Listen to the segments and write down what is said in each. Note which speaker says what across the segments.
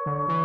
Speaker 1: Welcome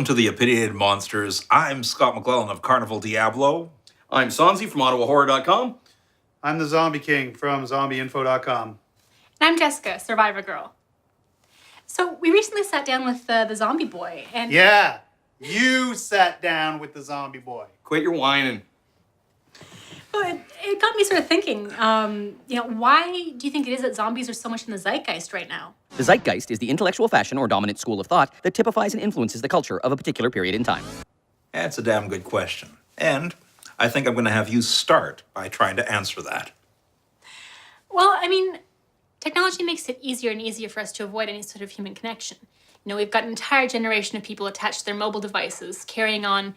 Speaker 1: to the Opinionated Monsters. I'm Scott McClellan of Carnival Diablo.
Speaker 2: I'm Sonzi from OttawaHorror.com.
Speaker 3: I'm the Zombie King from ZombieInfo.com.
Speaker 4: And I'm Jessica, Survivor Girl. So we recently sat down with the Zombie Boy, and
Speaker 3: Yeah, you sat down with the Zombie Boy.
Speaker 2: Quit your whining.
Speaker 4: well, it got me sort of thinking. Why do you think it is that zombies are so much in the zeitgeist right now?
Speaker 5: The Zeitgeist is the intellectual fashion or dominant school of thought that typifies and influences the culture of a particular period in time.
Speaker 1: That's a damn good question. And I think I'm going to have you start by trying to answer that.
Speaker 4: Well, I mean, technology makes it easier and easier for us to avoid any sort of human connection. We've got an entire generation of people attached to their mobile devices, carrying on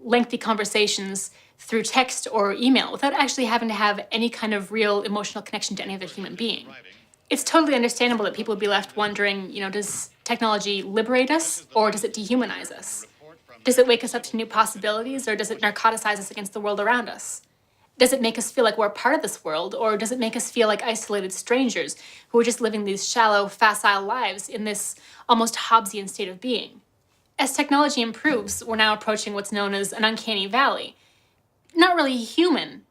Speaker 4: lengthy conversations through text or email without actually having to have any kind of real emotional connection to any other human being. It's totally understandable that people would be left wondering, does technology liberate us or does it dehumanize us? Does it wake us up to new possibilities or does it narcoticize us against the world around us? Does it make us feel like we're a part of this world or does it make us feel like isolated strangers who are just living these shallow, facile lives in this almost Hobbesian state of being? As technology improves, we're now approaching what's known as an uncanny valley. Not really human,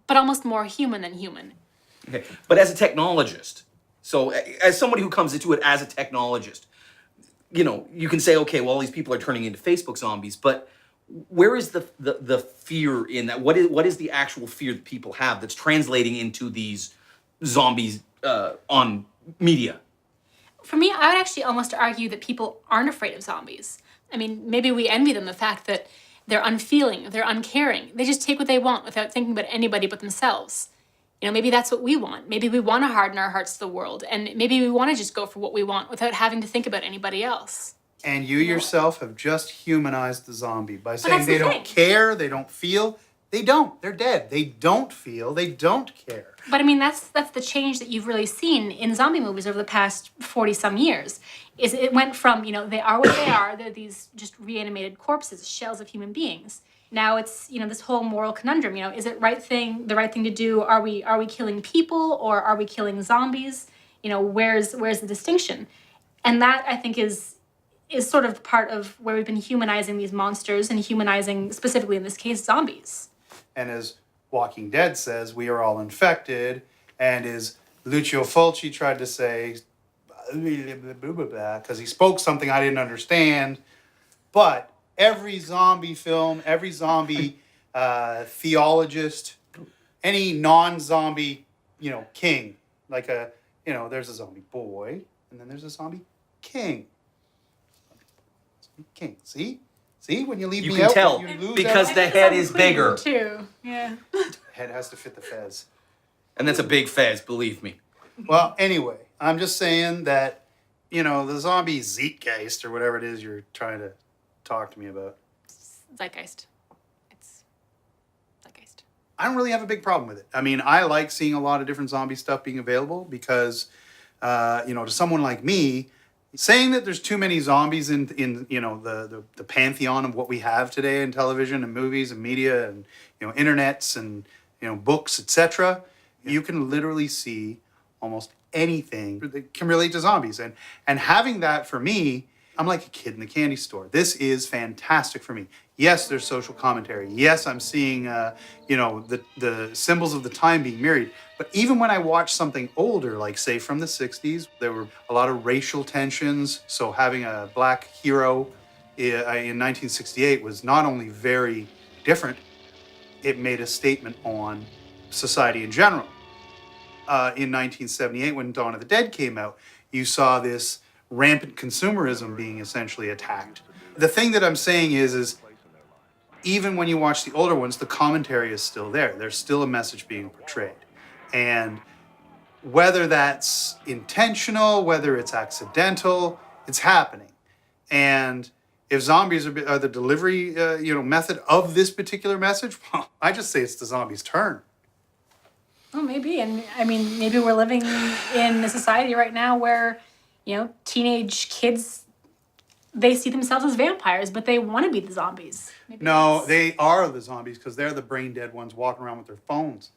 Speaker 4: but almost more human than human.
Speaker 2: Okay, but as a technologist, so as somebody who comes into it as a technologist, you can say, okay, well, all these people are turning into Facebook zombies, but where is the fear in that? What is the actual fear that people have that's translating into these zombies on media?
Speaker 4: For me, I would actually almost argue that people aren't afraid of zombies. I mean, maybe we envy them the fact that they're unfeeling, they're uncaring. They just take what they want without thinking about anybody but themselves. Maybe that's what we want. Maybe we want to harden our hearts to the world, and maybe we want to just go for what we want without having to think about anybody else.
Speaker 3: And you yourself have just humanized the zombie by saying
Speaker 4: that's
Speaker 3: they
Speaker 4: the
Speaker 3: don't
Speaker 4: thing.
Speaker 3: care, they don't feel. They don't. They're dead. They don't feel. They don't care.
Speaker 4: But I mean, that's the change that you've really seen in zombie movies over the past 40-some years. Is it went from, they are what they are, they're these just reanimated corpses, shells of human beings. Now it's, this whole moral conundrum, is it the right thing to do? Are we killing people or are we killing zombies? Where's the distinction? And that, I think, is sort of part of where we've been humanizing these monsters and humanizing, specifically in this case, zombies.
Speaker 3: And as Walking Dead says, we are all infected. And as Lucio Fulci tried to say, because he spoke something I didn't understand, but every zombie film, every zombie theologist, any non-zombie, king, like there's a zombie boy, and then there's a zombie king. King, see, when you leave
Speaker 2: You
Speaker 3: me
Speaker 2: can
Speaker 3: out,
Speaker 2: tell,
Speaker 3: you lose
Speaker 2: because
Speaker 3: out.
Speaker 2: the head is bigger.
Speaker 4: Too, yeah.
Speaker 3: Head has to fit the fez.
Speaker 2: And that's a big fez, believe me.
Speaker 3: Well, anyway, I'm just saying that, the zombie Zeitgeist or whatever it is you're trying to talk to me about.
Speaker 4: Zeitgeist. It's Zeitgeist.
Speaker 3: I don't really have a big problem with it. I mean, I like seeing a lot of different zombie stuff being available because, to someone like me, saying that there's too many zombies in the pantheon of what we have today in television and movies and media and internets and books, etc. You can literally see almost anything that can relate to zombies, and having that for me, I'm like a kid in the candy store. This is fantastic for me. Yes, there's social commentary. Yes, I'm seeing the symbols of the time being mirrored. But even when I watch something older, like say from the 60s, there were a lot of racial tensions. So having a black hero in 1968 was not only very different, it made a statement on society in general. In 1978, when Dawn of the Dead came out, you saw this rampant consumerism being essentially attacked. The thing that I'm saying is even when you watch the older ones, the commentary is still there. There's still a message being portrayed. And whether that's intentional, whether it's accidental, it's happening. And if zombies are the delivery method of this particular message, well, I just say it's the zombies' turn.
Speaker 4: Well, maybe. And I mean, maybe we're living in a society right now where, teenage kids they see themselves as vampires, but they want to be the zombies. Maybe
Speaker 3: No,
Speaker 4: that's-
Speaker 3: they are the zombies because they're the brain dead ones walking around with their phones.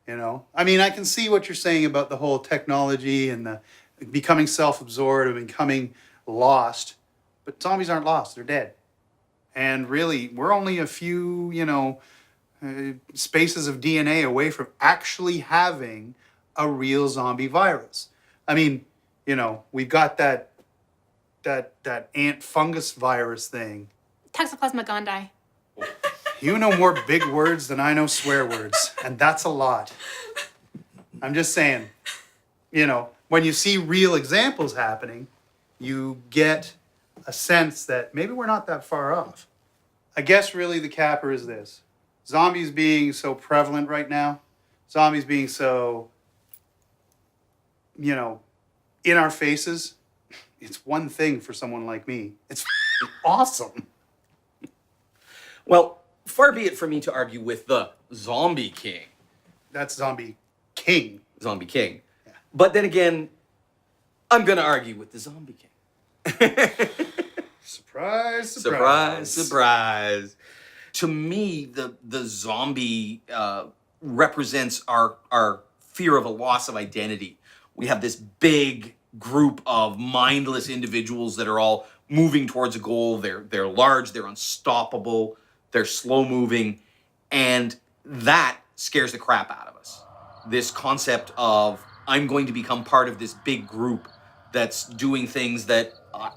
Speaker 3: You know, I mean, I can see what you're saying about the whole technology and the becoming self-absorbed and becoming lost, but zombies aren't lost; they're dead. And really, we're only a few, spaces of DNA away from actually having a real zombie virus. I mean, we've got that ant fungus virus thing.
Speaker 4: Toxoplasma gondii.
Speaker 3: You know more big words than I know swear words, and that's a lot. I'm just saying, when you see real examples happening, you get a sense that maybe we're not that far off. I guess really the capper is this. Zombies being so prevalent right now, zombies being so, in our faces, it's one thing for someone like me. It's awesome.
Speaker 2: Well, far be it from me to argue with the Zombie King.
Speaker 3: That's Zombie King.
Speaker 2: Zombie King. Yeah. But then again, I'm going to argue with the Zombie King.
Speaker 3: Surprise, surprise.
Speaker 2: Surprise, surprise. To me, the zombie represents our fear of a loss of identity. We have this big group of mindless individuals that are all moving towards a goal. They're large, they're unstoppable, they're slow moving, and that scares the crap out of us. This concept of I'm going to become part of this big group that's doing things that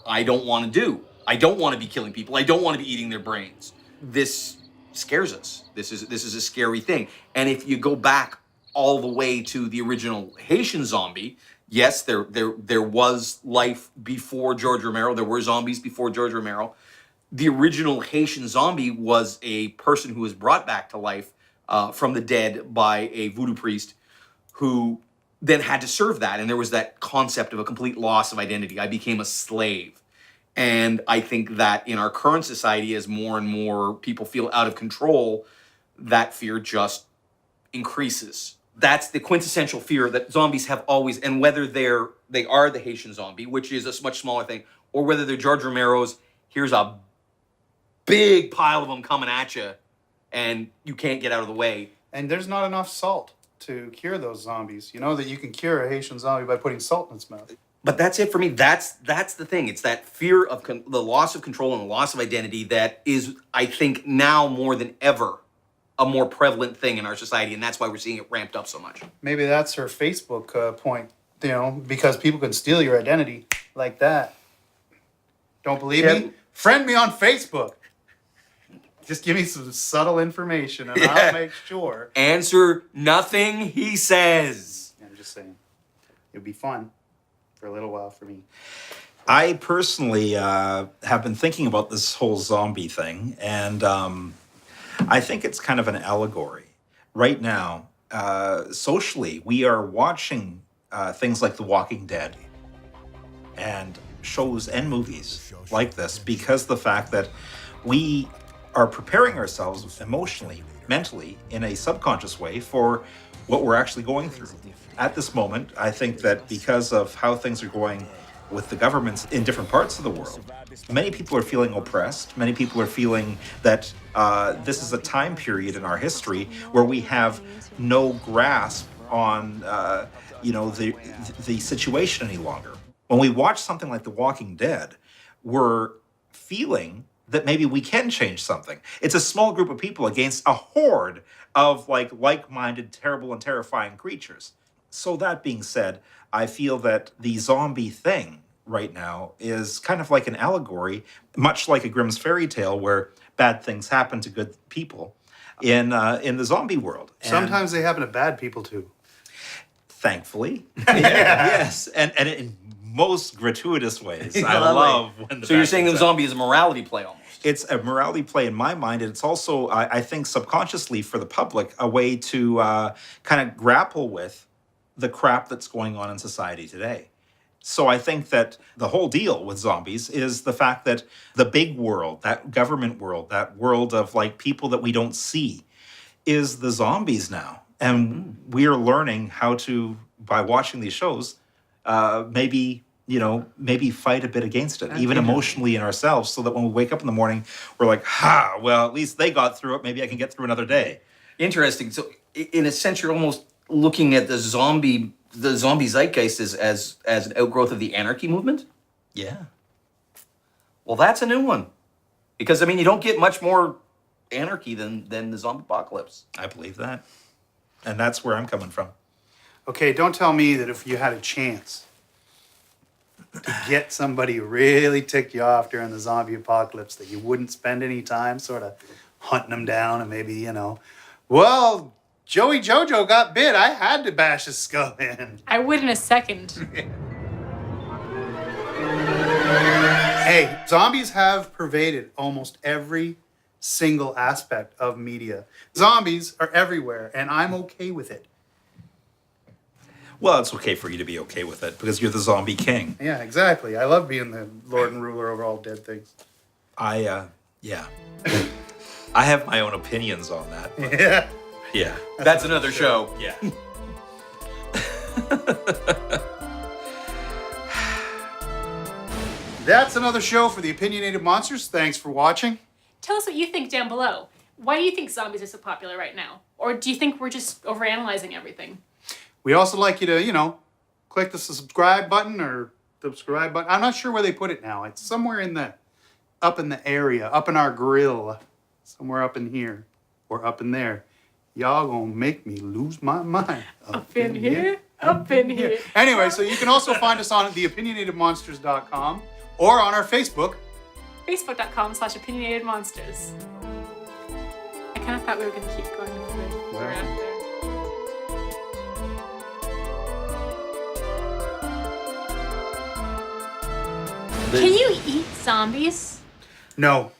Speaker 2: I don't want to do. I don't want to be killing people. I don't want to be eating their brains. This scares us. This is a scary thing. And if you go back all the way to the original Haitian zombie, yes, there was life before George Romero. There were zombies before George Romero. The original Haitian zombie was a person who was brought back to life from the dead by a voodoo priest who then had to serve that. And there was that concept of a complete loss of identity. I became a slave. And I think that in our current society, as more and more people feel out of control, that fear just increases. That's the quintessential fear that zombies have always, and whether they are the Haitian zombie, which is a much smaller thing, or whether they're George Romero's, here's a big pile of them coming at you, and you can't get out of the way.
Speaker 3: And there's not enough salt to cure those zombies. You know that you can cure a Haitian zombie by putting salt in its mouth.
Speaker 2: But that's it for me. That's the thing. It's that fear of the loss of control and the loss of identity that is, I think, now more than ever, a more prevalent thing in our society, and that's why we're seeing it ramped up so much.
Speaker 3: Maybe that's her Facebook point, because people can steal your identity like that. Don't believe me? Friend me on Facebook. Just give me some subtle information, and I'll make sure.
Speaker 2: Answer nothing he says.
Speaker 3: I'm just saying. It'd be fun. For a little while for me.
Speaker 1: I personally have been thinking about this whole zombie thing, and I think it's kind of an allegory. Right now, socially, we are watching things like The Walking Dead and shows and movies like this because the fact that we are preparing ourselves emotionally, mentally, in a subconscious way for what we're actually going through. At this moment, I think that because of how things are going with the governments in different parts of the world, many people are feeling oppressed. Many people are feeling that this is a time period in our history where we have no grasp on, the situation any longer. When we watch something like The Walking Dead, we're feeling that maybe we can change something. It's a small group of people against a horde of like-minded, terrible and terrifying creatures. So that being said, I feel that the zombie thing right now is kind of like an allegory, much like a Grimm's fairy tale where bad things happen to good people in the zombie world.
Speaker 3: Sometimes they happen to bad people too.
Speaker 1: Thankfully. Yes. And in most gratuitous ways. I love when the
Speaker 2: So you're
Speaker 1: bad
Speaker 2: saying
Speaker 1: things
Speaker 2: the
Speaker 1: happen.
Speaker 2: zombie is a morality play almost?
Speaker 1: It's a morality play in my mind, and it's also, I think, subconsciously for the public, a way to kind of grapple with the crap that's going on in society today. So I think that the whole deal with zombies is the fact that the big world, that government world, that world of people that we don't see, is the zombies now. And we are learning how to, by watching these shows, maybe maybe fight a bit against it, even emotionally in ourselves, so that when we wake up in the morning, we're like, well, at least they got through it. Maybe I can get through another day.
Speaker 2: Interesting. So, in a sense, you're almost looking at the zombie zeitgeist as an outgrowth of the anarchy movement.
Speaker 1: Yeah.
Speaker 2: Well, that's a new one, because you don't get much more anarchy than the zombie apocalypse.
Speaker 1: I believe that. And that's where I'm coming from.
Speaker 3: Okay, don't tell me that if you had a chance to get somebody who really ticked you off during the zombie apocalypse that you wouldn't spend any time sort of hunting them down and maybe, well, Joey Jojo got bit. I had to bash his skull in.
Speaker 4: I would in a second.
Speaker 3: Hey, zombies have pervaded almost every single aspect of media. Zombies are everywhere, and I'm okay with it.
Speaker 1: Well, it's okay for you to be okay with it because you're the zombie king.
Speaker 3: Yeah, exactly. I love being the lord and ruler over all dead things.
Speaker 1: Yeah. I have my own opinions on that. But
Speaker 3: Yeah.
Speaker 1: yeah.
Speaker 2: That's another show.
Speaker 1: Yeah.
Speaker 3: That's another show for the Opinionated Monsters. Thanks for watching.
Speaker 4: Tell us what you think down below. Why do you think zombies are so popular right now? Or do you think we're just overanalyzing everything?
Speaker 3: We'd also like you to, click the subscribe button or subscribe button. I'm not sure where they put it now. It's somewhere up in the area, up in our grill, somewhere up in here or up in there. Y'all gonna make me lose my mind.
Speaker 4: Up in here, up in here.
Speaker 3: Anyway, so you can also find us on theopinionatedmonsters.com or on our Facebook.
Speaker 4: Facebook.com/opinionatedmonsters. I kind of thought we were going to keep going with it. We're out there. Can you eat zombies?
Speaker 3: No.